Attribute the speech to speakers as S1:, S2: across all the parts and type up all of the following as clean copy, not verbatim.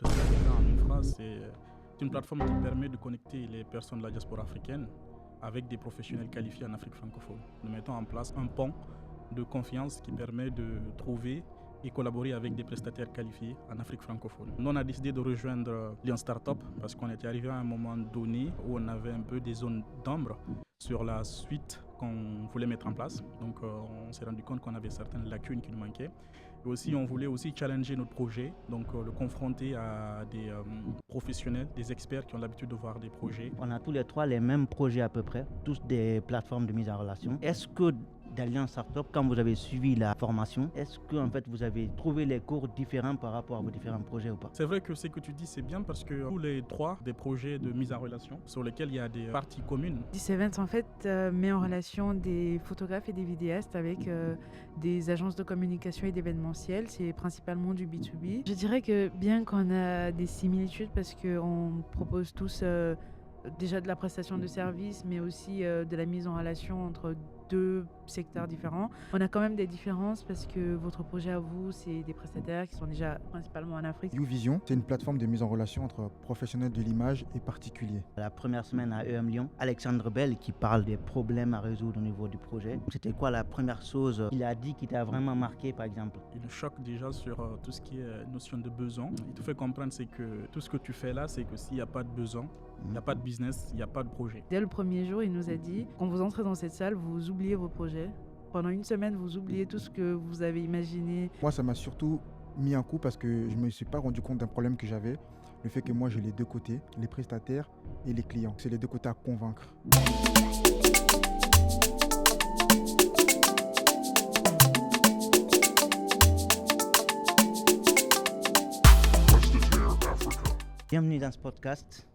S1: Presta Africa, en une phrase, c'est une plateforme qui permet de connecter les personnes de la diaspora africaine avec des professionnels qualifiés en Afrique francophone. Nous mettons en place un pont de confiance qui permet de trouver et collaborer avec des prestataires qualifiés en Afrique francophone. Nous, on a décidé de rejoindre Lyon Startup parce qu'on était arrivé à un moment donné où on avait un peu des zones d'ombre sur la suite qu'on voulait mettre en place. Donc on s'est rendu compte qu'on avait certaines lacunes qui nous manquaient. Et aussi, on voulait aussi challenger notre projet, donc le confronter à des professionnels, des experts qui ont l'habitude de voir des projets.
S2: On a tous les trois les mêmes projets à peu près, tous des plateformes de mise en relation. Est-ce que dans Lyon Startup, quand vous avez suivi la formation, est-ce que en fait, vous avez trouvé les cours différents par rapport à vos différents projets ou pas?
S1: C'est vrai que ce que tu dis, c'est bien parce que tous les trois, des projets de mise en relation sur lesquels il y a des parties communes.
S3: This Event en fait met en relation des photographes et des vidéastes avec des agences de communication et d'événementiel. C'est principalement du B2B. Je dirais que bien qu'on a des similitudes parce qu'on propose tous déjà de la prestation de services, mais aussi de la mise en relation entre deux secteurs différents. On a quand même des différences parce que votre projet à vous, c'est des prestataires qui sont déjà principalement en Afrique.
S4: YouVision, c'est une plateforme de mise en relation entre professionnels de l'image et particuliers.
S2: La première semaine à EM Lyon, Alexandre Bell qui parle des problèmes à résoudre au niveau du projet. C'était quoi la première chose qu'il a dit qui t'a vraiment marqué par exemple?
S1: Il choque déjà sur tout ce qui est notion de besoin. Il te fait comprendre c'est que tout ce que tu fais là, c'est que s'il n'y a pas de besoin, il n'y a pas de business, il n'y a pas de projet.
S3: Dès le premier jour, il nous a dit, quand vous entrez dans cette salle, vous oubliez vos projets. Pendant une semaine, vous oubliez tout ce que vous avez imaginé.
S4: Moi, ça m'a surtout mis un coup parce que je ne me suis pas rendu compte d'un problème que j'avais. Le fait que moi, j'ai les deux côtés, les prestataires et les clients. C'est les deux côtés à convaincre.
S2: Bienvenue dans ce podcast.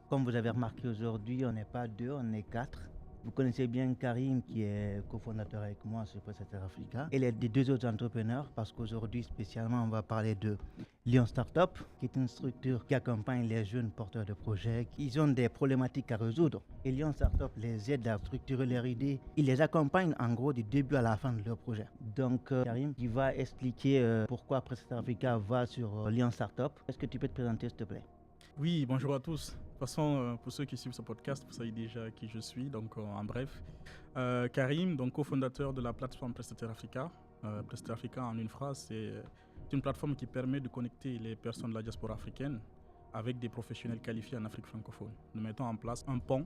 S2: Comme vous avez remarqué aujourd'hui, on n'est pas deux, on est quatre. Vous connaissez bien Karim qui est cofondateur avec moi sur Presta Africa et les deux autres entrepreneurs parce qu'aujourd'hui spécialement on va parler de Lyon Startup qui est une structure qui accompagne les jeunes porteurs de projets. Ils ont des problématiques à résoudre et Lyon Startup les aide à structurer leurs idées. Il les accompagne en gros du début à la fin de leur projet. Donc Karim qui va expliquer pourquoi Presta Africa va sur Lyon Startup. Est-ce que tu peux te présenter s'il te plaît?
S1: Oui, bonjour à tous. De toute façon, pour ceux qui suivent ce podcast, vous savez déjà qui je suis. Donc, en bref, Karim, donc cofondateur de la plateforme Presta Africa. Presta Africa, en une phrase, c'est une plateforme qui permet de connecter les personnes de la diaspora africaine avec des professionnels qualifiés en Afrique francophone. Nous mettons en place un pont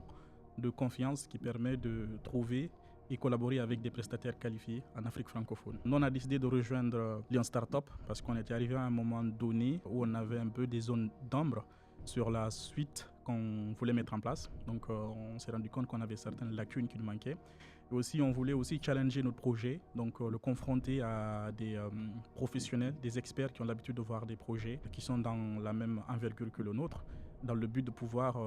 S1: de confiance qui permet de trouver et collaborer avec des prestataires qualifiés en Afrique francophone. Nous, on a décidé de rejoindre Lyon Startup parce qu'on était arrivé à un moment donné où on avait un peu des zones d'ombre sur la suite qu'on voulait mettre en place. Donc on s'est rendu compte qu'on avait certaines lacunes qui nous manquaient. Et aussi on voulait aussi challenger notre projet, donc le confronter à des professionnels, des experts qui ont l'habitude de voir des projets qui sont dans la même envergure que le nôtre, dans le but de pouvoir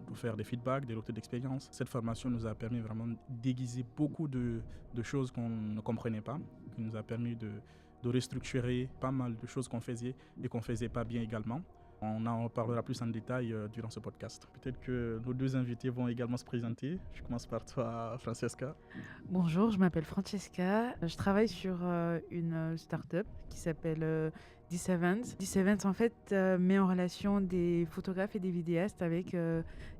S1: de faire des feedbacks, des retours d'expérience. Cette formation nous a permis vraiment d'aiguiser beaucoup de choses qu'on ne comprenait pas, qui nous a permis de restructurer pas mal de choses qu'on faisait et qu'on ne faisait pas bien également. On en parlera plus en détail durant ce podcast. Peut-être que nos deux invités vont également se présenter. Je commence par toi, Francesca.
S3: Bonjour, je m'appelle Francesca. Je travaille sur une start-up qui s'appelle This Event. This Event, en fait, met en relation des photographes et des vidéastes avec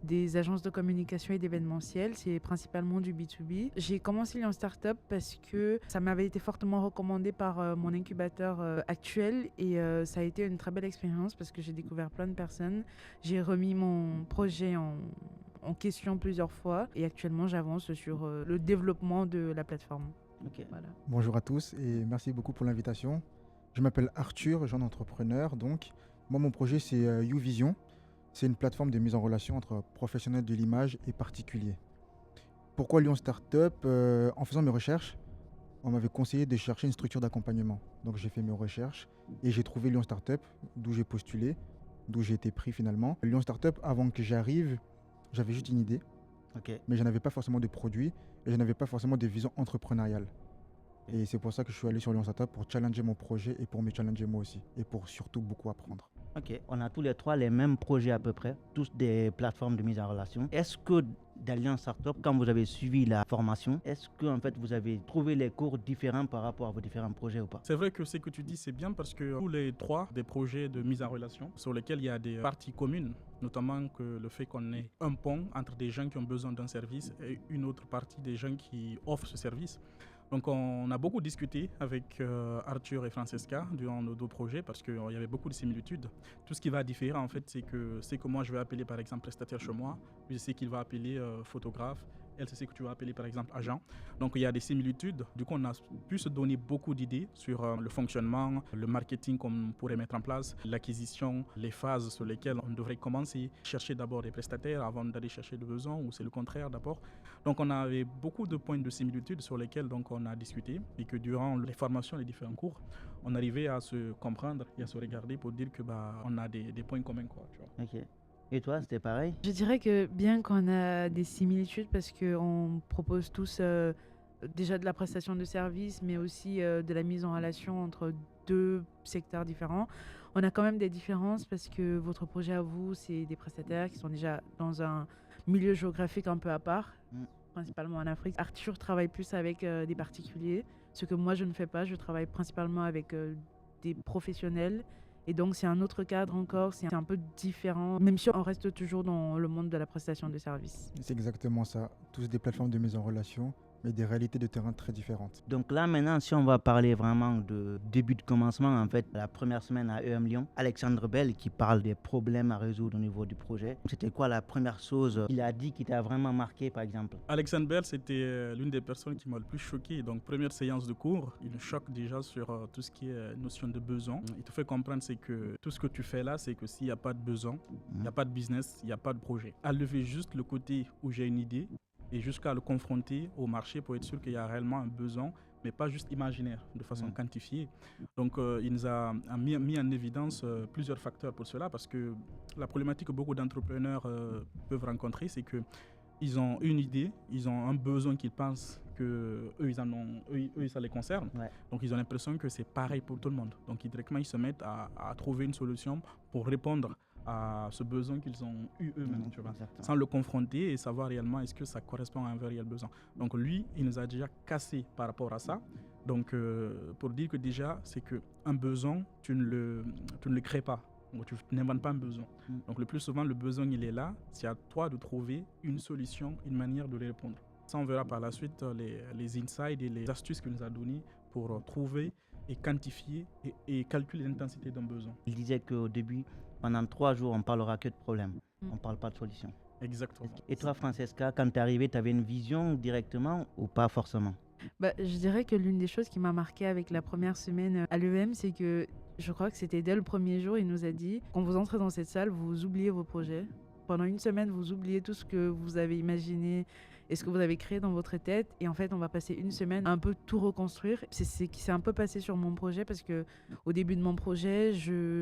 S3: des agences de communication et d'événementiel. C'est principalement du B2B. J'ai commencé Lyon Startup parce que ça m'avait été fortement recommandé par mon incubateur actuel et ça a été une très belle expérience parce que j'ai découvert plein de personnes. J'ai remis mon projet en question plusieurs fois et actuellement j'avance sur le développement de la plateforme.
S2: Okay.
S3: Voilà.
S4: Bonjour à tous et merci beaucoup pour l'invitation. Je m'appelle Arthur, jeune entrepreneur. Donc, moi, mon projet, c'est YouVision. C'est une plateforme de mise en relation entre professionnels de l'image et particuliers. Pourquoi Lyon Startup? En faisant mes recherches, on m'avait conseillé de chercher une structure d'accompagnement. Donc, j'ai fait mes recherches et j'ai trouvé Lyon Startup, d'où j'ai postulé, d'où j'ai été pris finalement. Lyon Startup, avant que j'arrive, j'avais juste une idée, mais je n'avais pas forcément de produits et je n'avais pas forcément de vision entrepreneuriale. Et c'est pour ça que je suis allé sur Lyon Startup pour challenger mon projet et pour me challenger moi aussi. Et pour surtout beaucoup apprendre.
S2: Ok, on a tous les trois les mêmes projets à peu près, tous des plateformes de mise en relation. Est-ce que d'Alliance Startup, quand vous avez suivi la formation, est-ce que en fait, vous avez trouvé les cours différents par rapport à vos différents projets ou pas?
S1: C'est vrai que ce que tu dis, c'est bien parce que tous les trois, des projets de mise en relation sur lesquels il y a des parties communes, notamment que le fait qu'on ait un pont entre des gens qui ont besoin d'un service et une autre partie des gens qui offrent ce service. Donc on a beaucoup discuté avec Arthur et Francesca durant nos deux projets parce qu'il y avait beaucoup de similitudes. Tout ce qui va différer en fait, c'est que moi je vais appeler par exemple prestataire chez moi, lui je sais qu'il va appeler photographe, elle c'est que tu vas appeler par exemple agent. Donc il y a des similitudes. Du coup on a pu se donner beaucoup d'idées sur le fonctionnement, le marketing qu'on pourrait mettre en place, l'acquisition, les phases sur lesquelles on devrait commencer, chercher d'abord des prestataires avant d'aller chercher le besoin ou c'est le contraire d'abord. Donc on avait beaucoup de points de similitude sur lesquels donc on a discuté et que durant les formations, les différents cours, on arrivait à se comprendre et à se regarder pour dire que on a des points communs quoi, tu vois.
S2: Ok. Et toi, c'était pareil?
S3: Je dirais que bien qu'on a des similitudes parce qu'on propose tous déjà de la prestation de services, mais aussi de la mise en relation entre deux secteurs différents, on a quand même des différences parce que votre projet à vous, c'est des prestataires qui sont déjà dans un milieu géographique un peu à part, principalement en Afrique. Arthur travaille plus avec des particuliers, ce que moi je ne fais pas. Je travaille principalement avec des professionnels. Et donc, c'est un autre cadre encore, c'est un peu différent, même si on reste toujours dans le monde de la prestation de services.
S4: C'est exactement ça. Tous des plateformes de mise en relation, mais des réalités de terrain très différentes.
S2: Donc là, maintenant, si on va parler vraiment de début de commencement, en fait, la première semaine à EM Lyon, Alexandre Bell qui parle des problèmes à résoudre au niveau du projet. C'était quoi la première chose qu'il a dit qui t'a vraiment marqué, par exemple?
S1: Alexandre Bell, c'était l'une des personnes qui m'a le plus choqué. Donc, première séance de cours, il me choque déjà sur tout ce qui est notion de besoin. Il te fait comprendre c'est que tout ce que tu fais là, c'est que s'il n'y a pas de besoin, il n'y a pas de business, il n'y a pas de projet. À lever juste le côté où j'ai une idée et jusqu'à le confronter au marché pour être sûr qu'il y a réellement un besoin, mais pas juste imaginaire, de façon quantifiée. Donc, il nous a mis en évidence plusieurs facteurs pour cela, parce que la problématique que beaucoup d'entrepreneurs peuvent rencontrer, c'est que ils ont une idée, ils ont un besoin qu'ils pensent que eux, ça les concerne.
S2: Ouais.
S1: Donc, ils ont l'impression que c'est pareil pour tout le monde. Donc, directement, ils se mettent à trouver une solution pour répondre à ce besoin qu'ils ont eu eux-mêmes, tu vois, sans le confronter et savoir réellement est-ce que ça correspond à un réel besoin. Donc lui, il nous a déjà cassé par rapport à ça. Donc pour dire que déjà, c'est qu'un besoin, tu ne le crées pas. Donc, tu n'inventes pas un besoin. Donc le plus souvent, le besoin, il est là. C'est à toi de trouver une solution, une manière de lui répondre. Ça, on verra par la suite les insights et les astuces qu'il nous a données pour trouver et quantifier et calculer l'intensité d'un besoin.
S2: Il disait qu'au début, pendant 3 jours, on parlera que de problèmes. On ne parle pas de solutions.
S1: Exactement.
S2: Et toi, Francesca, quand tu es arrivée, tu avais une vision directement ou pas forcément?
S3: Je dirais que l'une des choses qui m'a marquée avec la première semaine à l'EM, c'est que je crois que c'était dès le premier jour, il nous a dit, quand vous entrez dans cette salle, vous oubliez vos projets. Pendant une semaine, vous oubliez tout ce que vous avez imaginé et ce que vous avez créé dans votre tête. Et en fait, on va passer une semaine à un peu tout reconstruire. C'est ce qui s'est un peu passé sur mon projet parce que au début de mon projet,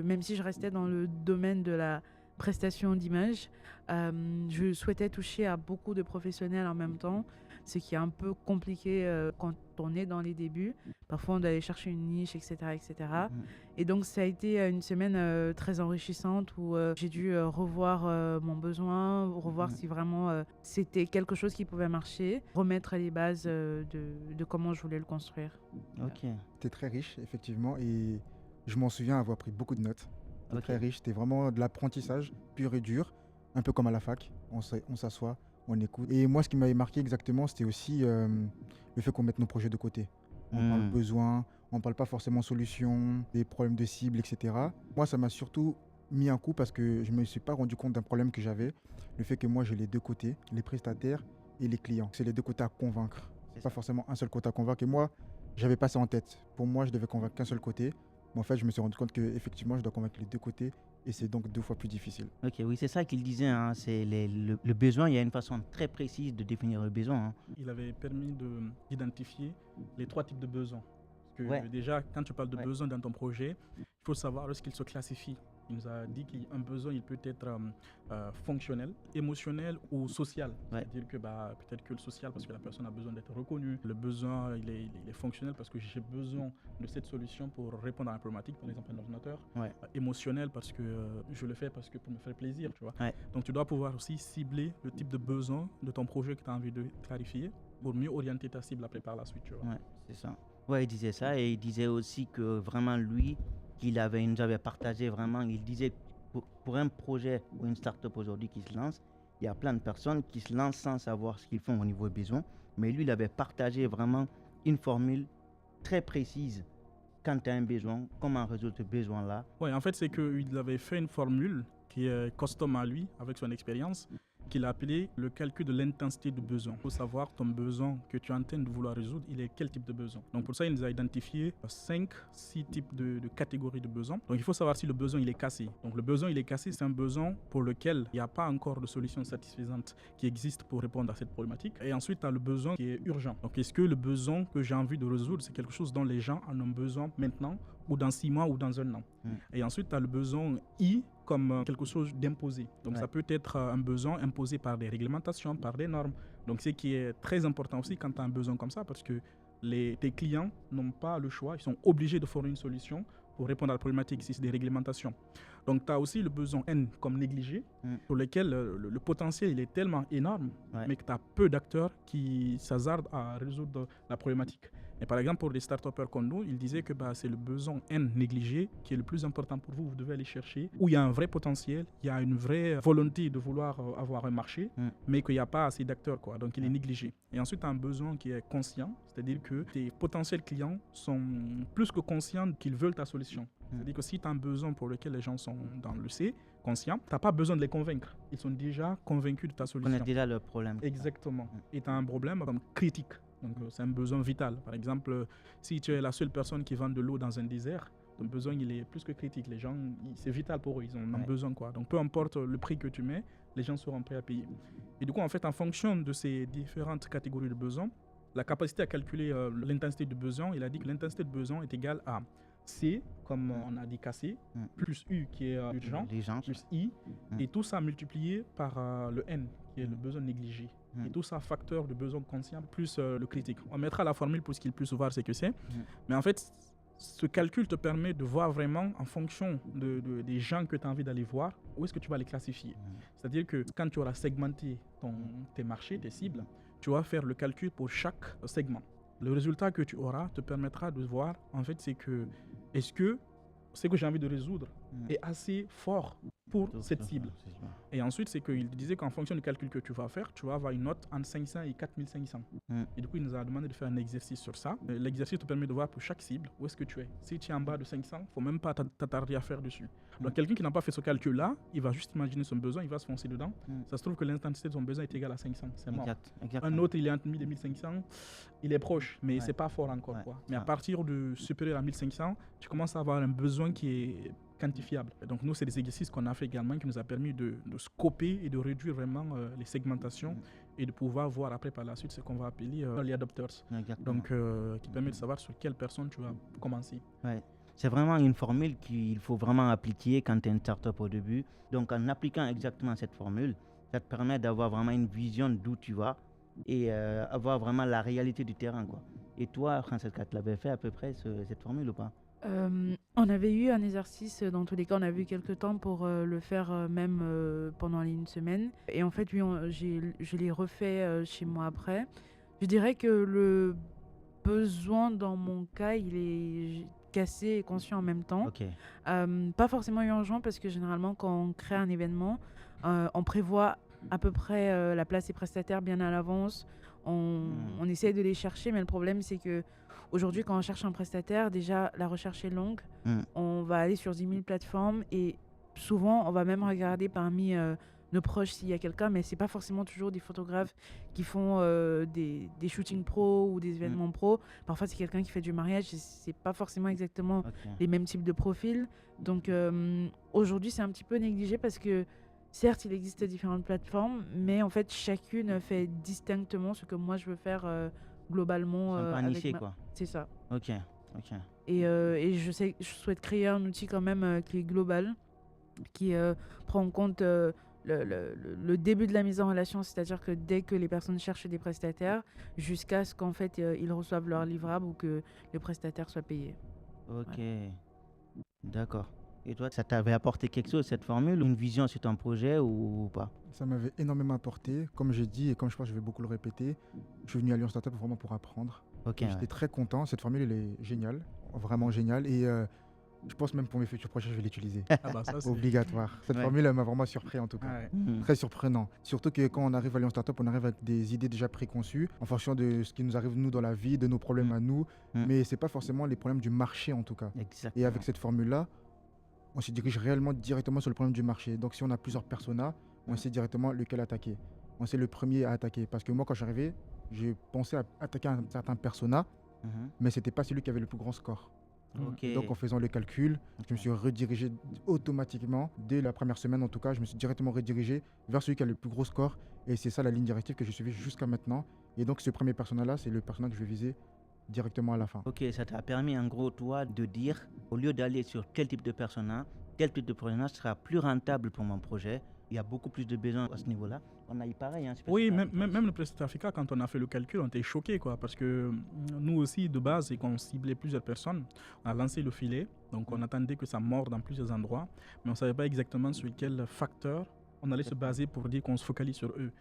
S3: même si je restais dans le domaine de la prestation d'images, je souhaitais toucher à beaucoup de professionnels en même temps, ce qui est un peu compliqué quand on est dans les débuts. Parfois, on doit aller chercher une niche, etc. etc. Et donc, ça a été une semaine très enrichissante où j'ai dû revoir mon besoin, revoir si vraiment c'était quelque chose qui pouvait marcher, remettre les bases de comment je voulais le construire.
S2: Ok.
S4: C'était très riche, effectivement, et je m'en souviens avoir pris beaucoup de notes. C'était très riche, c'était vraiment de l'apprentissage pur et dur, un peu comme à la fac. On s'assoit, on écoute. Et moi, ce qui m'avait marqué exactement, c'était aussi le fait qu'on mette nos projets de côté. On parle besoin, on parle pas forcément solution, des problèmes de cible, etc. Moi, ça m'a surtout mis un coup parce que je me suis pas rendu compte d'un problème que j'avais. Le fait que moi, j'ai les deux côtés, les prestataires et les clients. C'est les deux côtés à convaincre. C'est pas forcément un seul côté à convaincre. Et moi, j'avais pas ça en tête. Pour moi, je devais convaincre qu'un seul côté. Mais en fait, je me suis rendu compte qu'effectivement, je dois convaincre les deux côtés. Et c'est donc 2 fois plus difficile.
S2: Ok, oui, c'est ça qu'il disait. Hein, c'est le besoin, il y a une façon très précise de définir le besoin. Hein.
S1: Il avait permis d'identifier les 3 types de besoins. Parce que déjà, quand tu parles de besoins dans ton projet, il faut savoir lorsqu'ils se classifient Il nous a dit qu'un besoin, il peut être fonctionnel, émotionnel ou social.
S2: Ouais.
S1: C'est-à-dire que peut-être que le social, parce que la personne a besoin d'être reconnue. Le besoin, il est fonctionnel parce que j'ai besoin de cette solution pour répondre à la problématique, par exemple un ordinateur.
S2: Ouais.
S1: Émotionnel parce que je le fais parce que pour me faire plaisir, tu vois.
S2: Ouais.
S1: Donc tu dois pouvoir aussi cibler le type de besoin de ton projet que tu as envie de clarifier pour mieux orienter ta cible après par la suite, tu vois.
S2: Ouais, c'est ça. Ouais, il disait ça et il disait aussi que vraiment lui, il nous avait partagé vraiment, il disait pour un projet ou une start-up aujourd'hui qui se lance, il y a plein de personnes qui se lancent sans savoir ce qu'ils font au niveau des besoins, mais lui, il avait partagé vraiment une formule très précise. Quand tu as un besoin, comment résoudre ce besoin-là?
S1: Ouais, en fait, c'est qu'il avait fait une formule qui est custom à lui, avec son expérience, qu'il a appelé le calcul de l'intensité du besoin. Il faut savoir ton besoin que tu es en train de vouloir résoudre, il est quel type de besoin. Donc pour ça, il nous a identifié 6 types de catégories de besoins. Donc il faut savoir si le besoin il est cassé. Donc le besoin il est cassé, c'est un besoin pour lequel il n'y a pas encore de solution satisfaisante qui existe pour répondre à cette problématique. Et ensuite, tu as le besoin qui est urgent. Donc est-ce que le besoin que j'ai envie de résoudre, c'est quelque chose dont les gens en ont besoin maintenant ou dans 6 mois ou dans 1 an. Et ensuite, tu as le besoin I comme quelque chose d'imposé. Donc ça peut être un besoin imposé par des réglementations, par des normes. Donc ce qui est très important aussi quand tu as un besoin comme ça, parce que tes clients n'ont pas le choix, ils sont obligés de fournir une solution pour répondre à la problématique si c'est des réglementations. Donc tu as aussi le besoin N comme négligé, pour lequel le potentiel il est tellement énorme, mais que tu as peu d'acteurs qui s'hasardent à résoudre la problématique. Et par exemple, pour les start-upers comme nous, il disait que c'est le besoin N négligé qui est le plus important pour vous. Vous devez aller chercher où il y a un vrai potentiel, il y a une vraie volonté de vouloir avoir un marché, mais qu'il n'y a pas assez d'acteurs, quoi. Donc, il est négligé. Et ensuite, tu as un besoin qui est conscient, c'est-à-dire que tes potentiels clients sont plus que conscients qu'ils veulent ta solution. C'est-à-dire que si tu as un besoin pour lequel les gens sont dans le C, conscients, tu n'as pas besoin de les convaincre. Ils sont déjà convaincus de ta solution.
S2: On a déjà le problème.
S1: Exactement. Et tu as un problème comme critique. Donc, c'est un besoin vital. Par exemple, si tu es la seule personne qui vend de l'eau dans un désert, ton besoin, il est plus que critique. Les gens, c'est vital pour eux. Ils en ont besoin, quoi. Donc, peu importe le prix que tu mets, les gens seront prêts à payer. Et du coup, en fait, en fonction de ces différentes catégories de besoins, la capacité à calculer l'intensité du besoin, il a dit que l'intensité de besoin est égale à C, comme on a dit cassé, plus U qui est urgent, plus I, et tout ça multiplié par le N, qui est le besoin négligé. Et tout ça facteur de besoin conscient plus le critique. On mettra la formule pour ce qu'il puisse voir ce que c'est. Mais en fait, ce calcul te permet de voir vraiment en fonction des gens que tu as envie d'aller voir, où est-ce que tu vas les classifier. C'est-à-dire que quand tu auras segmenté tes marchés, tes cibles, tu vas faire le calcul pour chaque segment. Le résultat que tu auras te permettra de voir, en fait, c'est que est-ce que ce que j'ai envie de résoudre est assez fort pour cette cible. Et ensuite, c'est qu'il disait qu'en fonction du calcul que tu vas faire, tu vas avoir une note entre 500 et 4500. Et du coup, il nous a demandé de faire un exercice sur ça. L'exercice te permet de voir pour chaque cible où est-ce que tu es. Si tu es en bas de 500, il ne faut même pas t'attarder à faire dessus. Donc, quelqu'un qui n'a pas fait ce calcul-là, il va juste imaginer son besoin, il va se foncer dedans. Ça se trouve que l'intensité de son besoin est égale à 500. C'est mort. Un autre, il est entre 1000 et 1500. Il est proche, mais c'est pas fort encore. Quoi. Mais à partir de supérieur à 1500, tu commences à avoir un besoin qui est quantifiable. Donc nous, c'est des exercices qu'on a fait également qui nous a permis de scoper et de réduire vraiment les segmentations et de pouvoir voir après par la suite ce qu'on va appeler early adopters. Donc qui permet de savoir sur quelle personne tu vas commencer.
S2: C'est vraiment une formule qu'il faut vraiment appliquer quand tu es une startup au début. Donc en appliquant exactement cette formule, ça te permet d'avoir vraiment une vision d'où tu vas et avoir vraiment la réalité du terrain, quoi. Et toi, Francesca, tu l'avais fait à peu près cette formule ou pas?
S3: On avait eu un exercice, dans tous les cas, on a eu quelques temps pour le faire même pendant une semaine. Et en fait, oui, je l'ai refait chez moi après. Je dirais que le besoin, dans mon cas, il est cassé et conscient en même temps. Pas forcément urgent parce que généralement, quand on crée un événement, on prévoit à peu près la place des prestataires bien à l'avance. On essaie de les chercher, mais le problème, c'est que aujourd'hui, quand on cherche un prestataire, déjà, la recherche est longue. On va aller sur 10 000 plateformes et souvent, on va même regarder parmi nos proches s'il y a quelqu'un, mais ce n'est pas forcément toujours des photographes qui font des shootings pro ou des événements pro. Parfois, c'est quelqu'un qui fait du mariage et ce n'est pas forcément exactement les mêmes types de profils. Donc, aujourd'hui, c'est un petit peu négligé parce que certes, il existe différentes plateformes, mais en fait, chacune fait distinctement ce que moi, je veux faire globalement.
S2: Quoi.
S3: C'est ça.
S2: Ok.
S3: Et je souhaite créer un outil quand même qui est global, qui prend en compte le début de la mise en relation, c'est-à-dire que dès que les personnes cherchent des prestataires, jusqu'à ce qu'en fait ils reçoivent leur livrable ou que le prestataire soit payé.
S2: Ok, d'accord. Et toi, ça t'avait apporté quelque chose, cette formule, une vision sur ton projet ou pas?
S4: Ça m'avait énormément apporté. Comme j'ai dit et comme je pense que je vais beaucoup le répéter, je suis venu à Lyon Startup vraiment pour apprendre.
S2: Ok,
S4: Et
S2: ouais.
S4: j'étais très content. Cette formule, elle est géniale, vraiment géniale. Et je pense même pour mes futurs projets, je vais l'utiliser.
S1: Ah bah ça, c'est...
S4: Obligatoire. Cette
S2: Ouais.
S4: formule, elle m'a vraiment surpris en tout cas.
S1: Ah ouais.
S2: Mhm.
S4: Très surprenant. Surtout que quand on arrive à Lyon Startup, on arrive avec des idées déjà préconçues en fonction de ce qui nous arrive nous dans la vie, de nos problèmes à nous. Mais c'est pas forcément les problèmes du marché en tout cas.
S2: Exactement.
S4: Et avec cette formule-là, on se dirige réellement directement sur le problème du marché. Donc si on a plusieurs personas, on sait directement lequel attaquer. On sait le premier à attaquer. Parce que moi, quand je suis arrivé, j'ai pensé à attaquer un certain persona,
S2: Mhm.
S4: mais c'était pas celui qui avait le plus grand score.
S2: Ok.
S4: Donc en faisant le calcul, je me suis redirigé automatiquement, dès la première semaine en tout cas, je me suis directement redirigé vers celui qui a le plus gros score. Et c'est ça la ligne directive que j'ai suivie jusqu'à maintenant. Et donc ce premier persona-là, c'est le persona que je vais viser directement à la fin.
S2: Ok, ça t'a permis en gros, toi, de dire, au lieu d'aller sur tel type de persona sera plus rentable pour mon projet. Il y a beaucoup plus de besoins à ce niveau-là. On a eu pareil. Hein,
S1: Oui, même le prestataire Africa, quand on a fait le calcul, on était choqués, quoi, parce que nous aussi, de base, et qu'on ciblait plusieurs personnes, on a lancé le filet, donc on attendait que ça morde dans plusieurs endroits, mais on ne savait pas exactement sur quel facteur on allait se baser pour dire qu'on se focalise sur eux.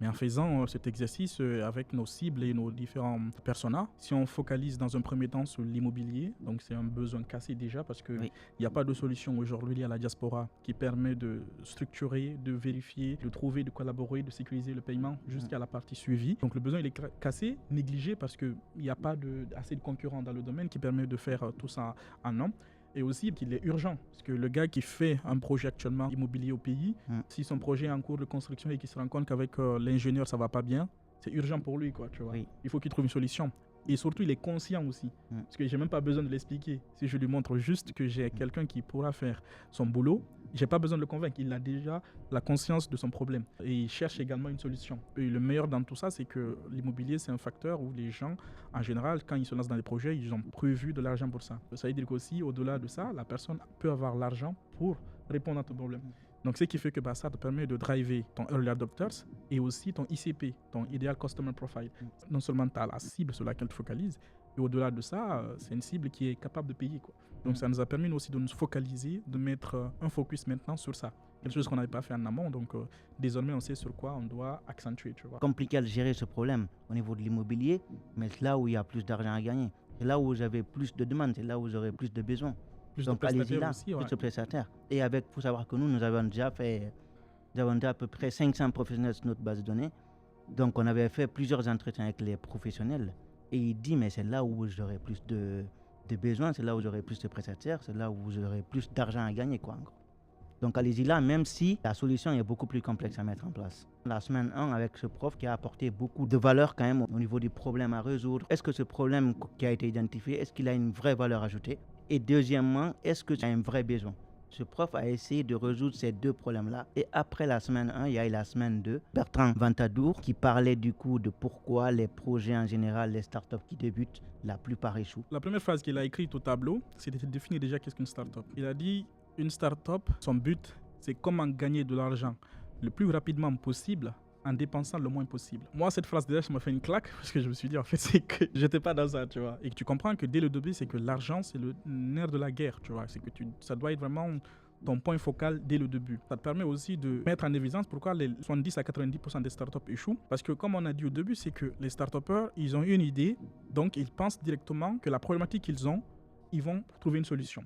S1: Mais en faisant cet exercice avec nos cibles et nos différents personas, si on focalise dans un premier temps sur l'immobilier, donc c'est un besoin cassé déjà parce qu'il n'y a pas de solution aujourd'hui liée à la diaspora qui permet de structurer, de vérifier, de trouver, de collaborer, de sécuriser le paiement jusqu'à la partie suivie. Donc le besoin il est cassé, négligé parce qu'il n'y a pas assez de concurrents dans le domaine qui permet de faire tout ça en an. Et aussi qu'il est urgent, parce que le gars qui fait un projet actuellement immobilier au pays, si son projet est en cours de construction et qu'il se rend compte qu'avec l'ingénieur ça va pas bien, c'est urgent pour lui, quoi, tu vois. Il faut qu'il trouve une solution. Et surtout, il est conscient aussi, parce que j'ai même pas besoin de l'expliquer. Si je lui montre juste que j'ai quelqu'un qui pourra faire son boulot, j'ai pas besoin de le convaincre. Il a déjà la conscience de son problème et il cherche également une solution. Et le meilleur dans tout ça, c'est que l'immobilier, c'est un facteur où les gens, en général, quand ils se lancent dans des projets, ils ont prévu de l'argent pour ça. Ça veut dire qu'aussi, au-delà de ça, la personne peut avoir l'argent pour répondre à ton problème. Donc, ce qui fait que ça te permet de driver ton Early Adopters et aussi ton ICP, ton Ideal Customer Profile. Non seulement tu as la cible sur laquelle tu focalises, et au-delà de ça, c'est une cible qui est capable de payer, quoi. Donc, ça nous a permis aussi de nous focaliser, de mettre un focus maintenant sur ça. Quelque chose qu'on n'avait pas fait en amont. Donc, désormais, on sait sur quoi on doit accentuer, tu vois.
S2: Compliqué de gérer ce problème au niveau de l'immobilier, mais c'est là où il y a plus d'argent à gagner. C'est là où vous avez plus de demandes, c'est là où vous aurez plus de besoins.
S1: Plus
S2: donc,
S1: de
S2: allez-y là,
S1: aussi,
S2: plus de prestataires. Et avec, il faut savoir que nous avons déjà à peu près 500 professionnels sur notre base de données. Donc, on avait fait plusieurs entretiens avec les professionnels. Et il dit, mais c'est là où vous aurez plus de besoins, c'est là où vous aurez plus de prestataires, c'est là où vous aurez plus d'argent à gagner, quoi, en gros. Donc, allez-y là, même si la solution est beaucoup plus complexe à mettre en place. La semaine 1, avec ce prof qui a apporté beaucoup de valeur quand même au niveau du problème à résoudre. Est-ce que ce problème qui a été identifié, est-ce qu'il a une vraie valeur ajoutée? Et deuxièmement, est-ce que tu as un vrai besoin? Ce prof a essayé de résoudre ces deux problèmes-là. Et après la semaine 1, il y a eu la semaine 2. Bertrand Ventadour qui parlait du coup de pourquoi les projets en général, les startups qui débutent, la plupart échouent.
S1: La première phrase qu'il a écrite au tableau, c'était de définir déjà qu'est-ce qu'une startup. Il a dit une startup, son but, c'est comment gagner de l'argent le plus rapidement possible en dépensant le moins possible. Moi, cette phrase déjà, ça m'a fait une claque parce que je me suis dit, en fait, c'est que j'étais pas dans ça, tu vois. Et que tu comprends que dès le début, c'est que l'argent, c'est le nerf de la guerre, tu vois. C'est que ça doit être vraiment ton point focal dès le début. Ça te permet aussi de mettre en évidence pourquoi les 70 à 90% des startups échouent. Parce que comme on a dit au début, c'est que les startupeurs, ils ont une idée, donc ils pensent directement que la problématique qu'ils ont, ils vont trouver une solution.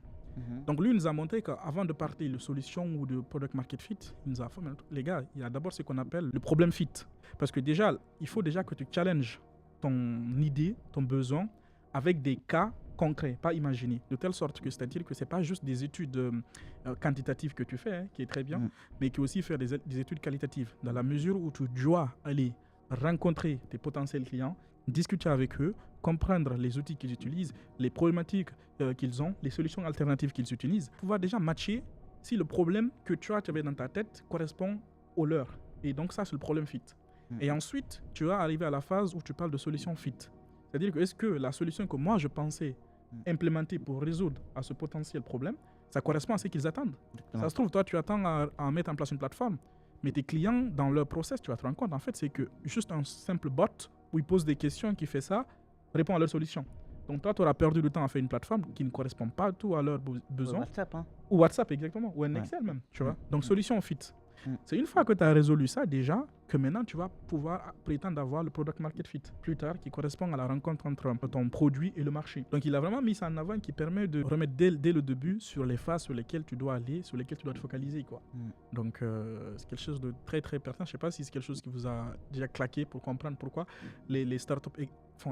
S1: Donc lui, il nous a montré qu'avant de partir de solution ou de product market fit, il nous a fait, les gars, il y a d'abord ce qu'on appelle le problème fit. Parce que déjà, il faut déjà que tu challenges ton idée, ton besoin, avec des cas concrets, pas imaginés. De telle sorte que, c'est-à-dire que ce n'est pas juste des études quantitatives que tu fais, qui est très bien, mais qui aussi faire des études qualitatives. Dans la mesure où tu dois aller rencontrer tes potentiels clients, discuter avec eux, comprendre les outils qu'ils utilisent, les problématiques qu'ils ont, les solutions alternatives qu'ils utilisent, pouvoir déjà matcher si le problème que tu avais dans ta tête correspond au leur. Et donc ça, c'est le problème fit. Et ensuite, tu vas arriver à la phase où tu parles de solution fit. C'est-à-dire que est-ce que la solution que moi je pensais implémenter pour résoudre à ce potentiel problème, ça correspond à ce qu'ils attendent.
S2: Exactement.
S1: Ça se trouve, toi, tu attends à mettre en place une plateforme, mais tes clients, dans leur process, tu vas te rendre compte, en fait, c'est que juste un simple bot où ils posent des questions, qui fait ça, répond à leur solution. Donc toi, tu auras perdu du temps à faire une plateforme qui ne correspond pas du tout à leurs besoins.
S2: WhatsApp, hein.
S1: Ou WhatsApp, exactement. Ou un
S2: Ouais.
S1: Excel même, tu vois.
S2: Mm.
S1: Donc, solution fit.
S2: Mm.
S1: C'est une fois que tu as résolu ça déjà, que maintenant, tu vas pouvoir prétendre avoir le product market fit plus tard, qui correspond à la rencontre entre ton produit et le marché. Donc, il a vraiment mis ça en avant, qui permet de remettre dès le début sur les phases sur lesquelles tu dois aller, sur lesquelles tu dois te focaliser, quoi.
S2: Mm.
S1: Donc, c'est quelque chose de très, très pertinent. Je ne sais pas si c'est quelque chose qui vous a déjà claqué pour comprendre pourquoi les startups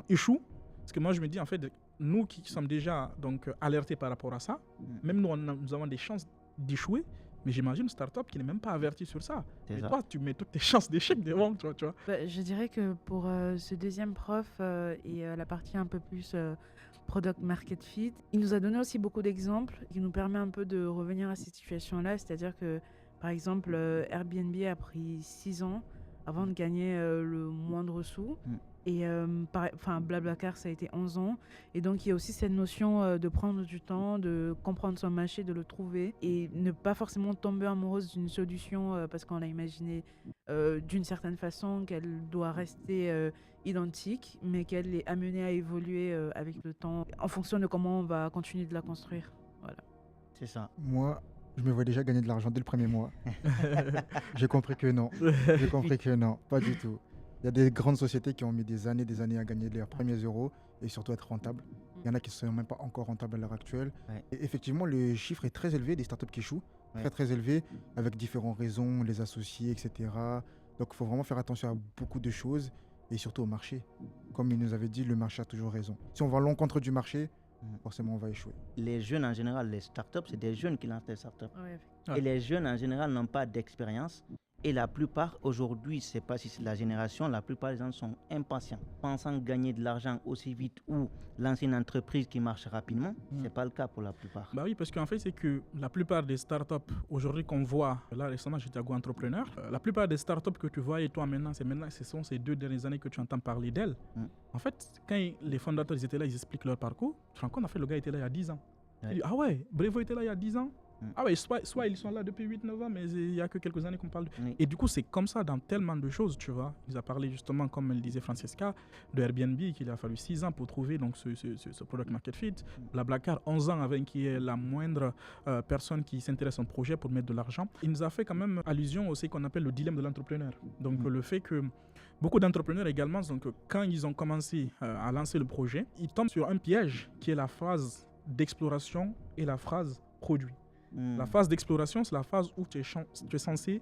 S1: échouent. Parce que moi, je me dis, en fait, nous qui sommes déjà donc, alertés par rapport à ça, même nous avons des chances d'échouer, mais j'imagine une startup qui n'est même pas avertie sur ça.
S2: C'est
S1: Et
S2: ça.
S1: toi, tu mets toutes tes chances d'échec devant, tu vois.
S3: Bah, je dirais que pour ce deuxième prof et la partie un peu plus product market fit, il nous a donné aussi beaucoup d'exemples qui nous permet un peu de revenir à cette situation-là. C'est-à-dire que, par exemple, Airbnb a pris 6 ans avant de gagner le moindre sou.
S2: Mm.
S3: Et Blablacar, ça a été 11 ans. Et donc, il y a aussi cette notion de prendre du temps, de comprendre son marché, de le trouver et ne pas forcément tomber amoureuse d'une solution parce qu'on l'a imaginé d'une certaine façon, qu'elle doit rester identique, mais qu'elle est amenée à évoluer avec le temps en fonction de comment on va continuer de la construire. Voilà.
S2: C'est ça.
S4: Moi, je me vois déjà gagner de l'argent dès le premier mois. J'ai compris que non. J'ai compris que non, pas du tout. Il y a des grandes sociétés qui ont mis des années à gagner leurs premiers euros et surtout être rentables. Il y en a qui ne sont même pas encore rentables à l'heure actuelle.
S2: Ouais.
S4: Et effectivement, le chiffre est très élevé des startups qui échouent.
S2: Ouais.
S4: Très, très élevé, avec différentes raisons, les associés, etc. Donc, il faut vraiment faire attention à beaucoup de choses et surtout au marché. Comme il nous avait dit, le marché a toujours raison. Si on va à l'encontre du marché, forcément, on va échouer.
S2: Les jeunes, en général, les startups, c'est des jeunes qui lancent des startups.
S3: Ouais.
S1: Ouais.
S2: Et les jeunes, en général, n'ont pas d'expérience. Et la plupart, aujourd'hui, je ne sais pas si c'est la génération, la plupart des gens sont impatients. Pensant gagner de l'argent aussi vite ou lancer une entreprise qui marche rapidement, ce n'est pas le cas pour la plupart.
S1: Bah oui, parce qu'en fait, c'est que la plupart des startups aujourd'hui qu'on voit, là récemment j'étais à Go Entrepreneur, la plupart des startups que tu vois et toi maintenant, ce sont ces 2 dernières années que tu entends parler d'elles. En fait, quand les fondateurs ils étaient là, ils expliquent leur parcours, tu te rends compte, en fait, le gars était là il y a 10 ans.
S2: Ouais.
S1: Il dit, ah ouais, Brevo était là il y a 10 ans. Ah ouais, soit ils sont là depuis 8-9 ans, mais il n'y a que quelques années qu'on parle.
S2: Oui.
S1: Et du coup, c'est comme ça dans tellement de choses, tu vois. Il a parlé justement, comme elle disait Francesca, de Airbnb, qu'il a fallu 6 ans pour trouver donc, ce product market fit. Blablacar, 11 ans avant qu'il y ait la moindre personne qui s'intéresse à un projet pour mettre de l'argent. Il nous a fait quand même allusion aussi qu'on appelle le dilemme de l'entrepreneur. Donc le fait que beaucoup d'entrepreneurs également, donc, quand ils ont commencé à lancer le projet, ils tombent sur un piège qui est la phase d'exploration et la phase produit. La phase d'exploration, c'est la phase où tu es censé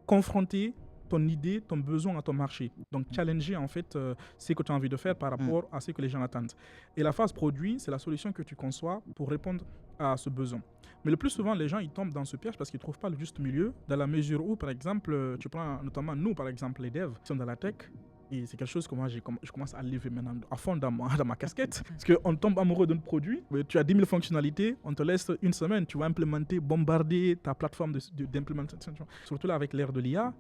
S1: confronter ton idée, ton besoin à ton marché. Donc, challenger en fait ce que tu as envie de faire par rapport à ce que les gens attendent. Et la phase produit, c'est la solution que tu conçois pour répondre à ce besoin. Mais le plus souvent, les gens, ils tombent dans ce piège parce qu'ils ne trouvent pas le juste milieu, dans la mesure où, par exemple, tu prends notamment nous, par exemple, les devs qui sont dans la tech. Et c'est quelque chose que moi, je commence à lever maintenant à fond dans ma casquette. Parce qu'on tombe amoureux d'un produit, tu as 10 000 fonctionnalités, on te laisse une semaine, tu vas implémenter, bombarder ta plateforme d'implémentation. Surtout là, avec l'ère de l'IA,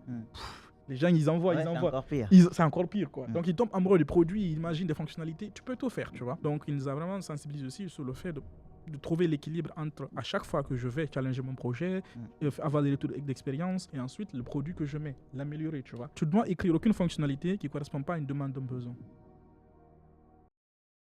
S1: les gens, ils envoient.
S2: C'est encore pire.
S1: C'est encore pire, quoi. Donc, ils tombent amoureux du produit, ils imaginent des fonctionnalités, tu peux tout faire, tu vois. Donc, il nous a vraiment sensibilisé aussi sur le fait de trouver l'équilibre entre, à chaque fois que je vais challenger mon projet, avoir des retours d'expérience, et ensuite le produit que je mets, l'améliorer, tu vois. Tu dois écrire aucune fonctionnalité qui ne correspond pas à une demande d'un besoin.